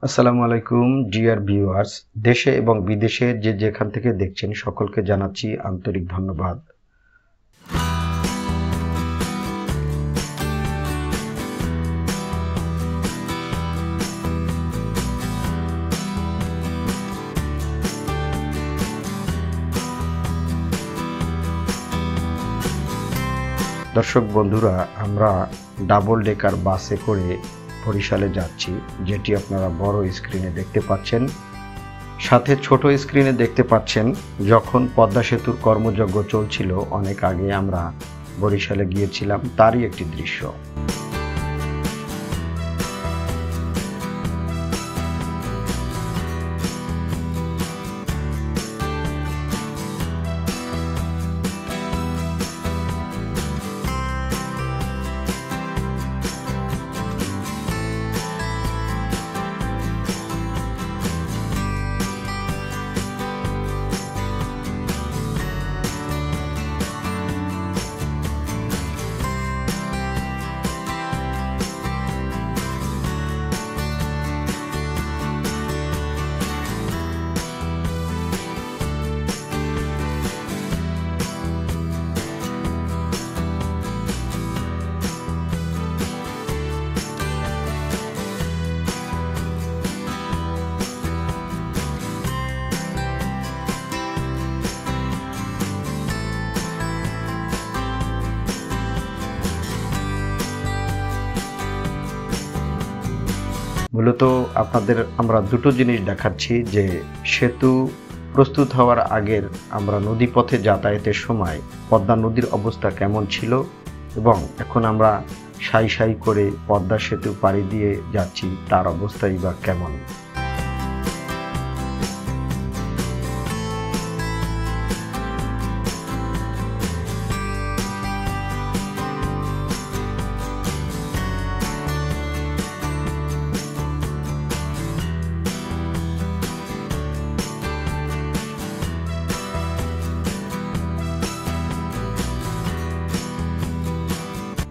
আসসালামু আলাইকুম dear viewers, দেশে এবং বিদেশে যে যেখান থেকে দেখছেন সকলকে জানাচ্ছি আন্তরিক ধন্যবাদ। দর্শক বন্ধুরা, আমরা ডাবল ডেকার বাসে করে বরিশালে যাচ্ছি, যেটি আপনারা বড় স্ক্রিনে দেখতে পাচ্ছেন। সাথে ছোট স্ক্রিনে দেখতে পাচ্ছেন যখন পদ্মা সেতুর কর্মযজ্ঞ চলছিল অনেক আগে আমরা বরিশালে গিয়েছিলাম, তারই একটি দৃশ্য। মূলত আপনাদের আমরা দুটো জিনিস দেখাচ্ছি, যে সেতু প্রস্তুত হওয়ার আগের আমরা নদীপথে যাতায়াতের সময় পদ্মা নদীর অবস্থা কেমন ছিল এবং এখন আমরা সাই সাই করে পদ্মা সেতু পাড়ি দিয়ে যাচ্ছি, তার অবস্থাই বা কেমন।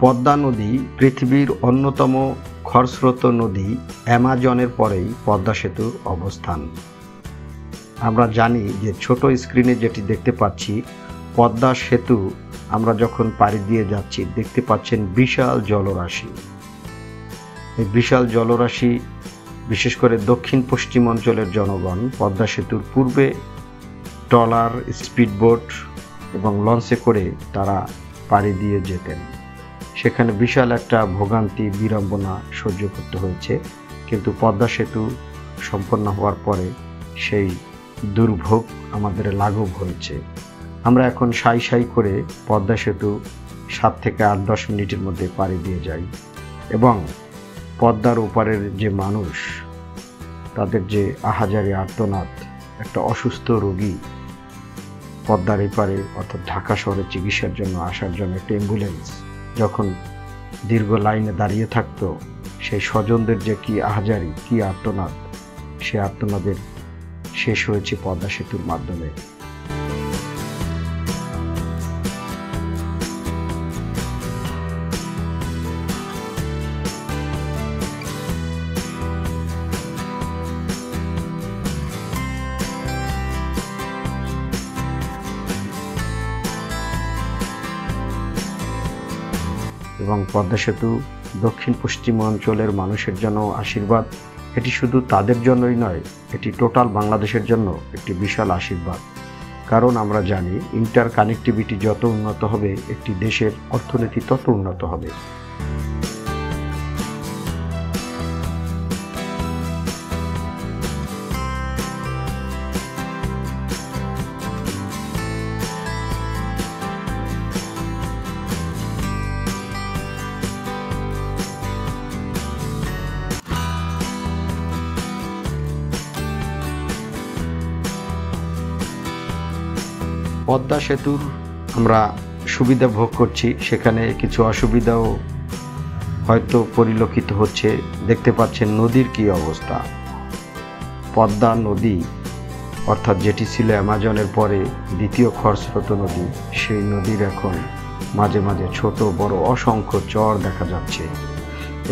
পদ্মা নদী পৃথিবীর অন্যতম খরস্রোত নদী, অ্যামাজনের পরেই পদ্মা সেতুর অবস্থান। আমরা জানি যে ছোট স্ক্রিনে যেটি দেখতে পাচ্ছি, পদ্মা সেতু আমরা যখন পাড়ি দিয়ে যাচ্ছি দেখতে পাচ্ছেন বিশাল জলরাশি। এই বিশাল জলরাশি বিশেষ করে দক্ষিণ পশ্চিম অঞ্চলের জনগণ পদ্মা সেতুর পূর্বে ট্রলার, স্পিডবোট এবং লঞ্চে করে তারা পাড়ি দিয়ে যেতেন। সেখানে বিশাল একটা ভোগান্তি, বিড়ম্বনা সহ্য করতে হয়েছে, কিন্তু পদ্মা সেতু সম্পন্ন হওয়ার পরে সেই দুর্ভোগ আমাদের লাঘব হয়েছে। আমরা এখন সাই সাই করে পদ্মা সেতু 7 থেকে 8-10 মিনিটের মধ্যে পাড়ি দিয়ে যাই এবং পদ্মার ওপারের যে মানুষ, তাদের যে আহাজারি আর্তনাদ, একটা অসুস্থ রোগী পদ্মার এপারে অর্থাৎ ঢাকা শহরে চিকিৎসার জন্য আসার জন্য একটা অ্যাম্বুলেন্স যখন দীর্ঘ লাইনে দাঁড়িয়ে থাকতো, সেই স্বজনদের যে কি আহাজারি, কি আর্তনাদ, সে আর্তনাদের শেষ হয়েছে পদ্মা সেতুর মাধ্যমে। এবং পদ্মা সেতু দক্ষিণ পশ্চিম অঞ্চলের মানুষের জন্য আশীর্বাদ। এটি শুধু তাদের জন্যই নয়, এটি টোটাল বাংলাদেশের জন্য একটি বিশাল আশীর্বাদ। কারণ আমরা জানি ইন্টার কানেক্টিভিটি যত উন্নত হবে, একটি দেশের অর্থনীতি তত উন্নত হবে। পদ্মা সেতুর আমরা সুবিধা ভোগ করছি, সেখানে কিছু অসুবিধাও হয়তো পরিলক্ষিত হচ্ছে। দেখতে পাচ্ছেন নদীর কি অবস্থা। পদ্মা নদী অর্থাৎ যেটি ছিল অ্যামাজনের পরে দ্বিতীয় খরস্রোত নদী, সেই নদীর এখন মাঝে মাঝে ছোট বড় অসংখ্য চর দেখা যাচ্ছে।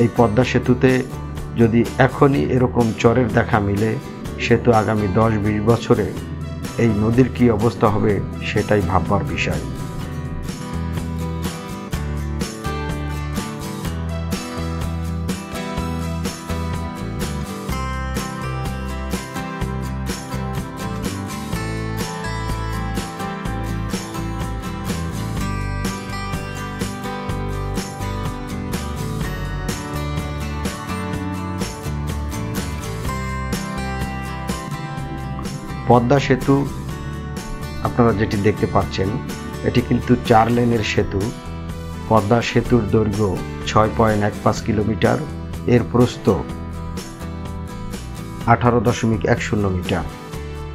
এই পদ্মা সেতুতে যদি এখনই এরকম চরের দেখা মিলে, সেতু আগামী 10-20 বছরে এই নদীর কি অবস্থা হবে সেটাই ভাববার বিষয়। পদ্মা সেতু আপনারা যেটি দেখতে পাচ্ছেন, এটি কিন্তু 4 লেনের সেতু। পদ্মা সেতুর দৈর্ঘ্য 6.15 কিলোমিটার, এর প্রস্থ 18.10 মিটার।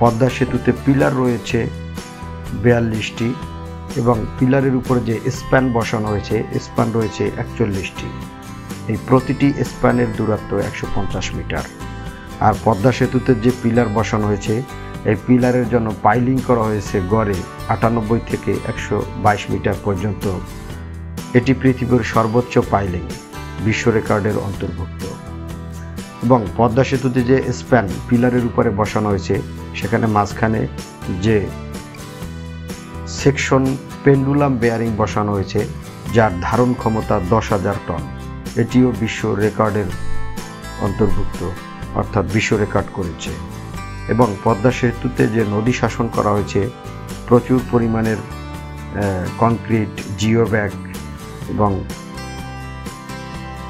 পদ্মা সেতুতে পিলার রয়েছে 42টি এবং পিলারের উপরে যে স্প্যান বসানো হয়েছে, স্প্যান রয়েছে 41টি। এই প্রতিটি স্প্যানের দূরত্ব 150 মিটার। আর পদ্মা সেতুতে যে পিলার বসানো হয়েছে, এই পিলারের জন্য পাইলিং করা হয়েছে গড়ে 98 থেকে 122 মিটার পর্যন্ত। এটি পৃথিবীর সর্বোচ্চ পাইলিং, বিশ্ব রেকর্ডের অন্তর্ভুক্ত। এবং পদ্মা সেতুতে যে স্প্যান পিলারের উপরে বসানো হয়েছে, সেখানে মাঝখানে যে সেকশন পেন্ডুলাম বেয়ারিং বসানো হয়েছে, যার ধারণ ক্ষমতা 10,000 টন। এটিও বিশ্ব রেকর্ডের অন্তর্ভুক্ত, অর্থাৎ বিশ্ব রেকর্ড করেছে। এবং পদ্মা সেতুতে যে নদী শাসন করা হয়েছে, প্রচুর পরিমাণের কংক্রিট, জিও ব্যাগ এবং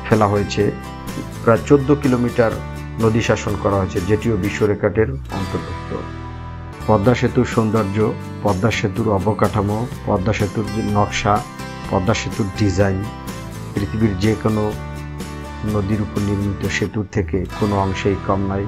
ফেলা হয়েছে। প্রায় 14 কিলোমিটার নদী শাসন করা হয়েছে, যেটিও বিশ্ব রেকর্ডের অন্তর্ভুক্ত। পদ্মা সেতুর সৌন্দর্য, পদ্মা সেতুর অবকাঠামো, পদ্মা সেতুর যে নকশা, পদ্মা সেতুর ডিজাইন পৃথিবীর যে কোনো নদীর উপর নির্মিত সেতুর থেকে কোনো অংশেই কম নয়।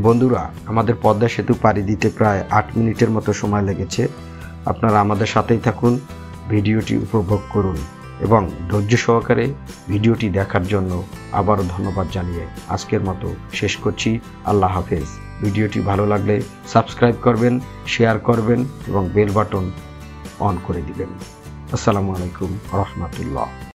বন্ধুরা, আমাদের পদ্মা সেতু পাড়ি দিতে প্রায় 8 মিনিটের মতো সময় লেগেছে। আপনারা আমাদের সাথেই থাকুন, ভিডিওটি উপভোগ করুন এবং ধৈর্য সহকারে ভিডিওটি দেখার জন্য আবারও ধন্যবাদ জানিয়ে আজকের মতো শেষ করছি। আল্লাহ হাফেজ। ভিডিওটি ভালো লাগলে সাবস্ক্রাইব করবেন, শেয়ার করবেন এবং বেল বাটন অন করে দিবেন। আসসালামু আলাইকুম রহমতুল্লাহ।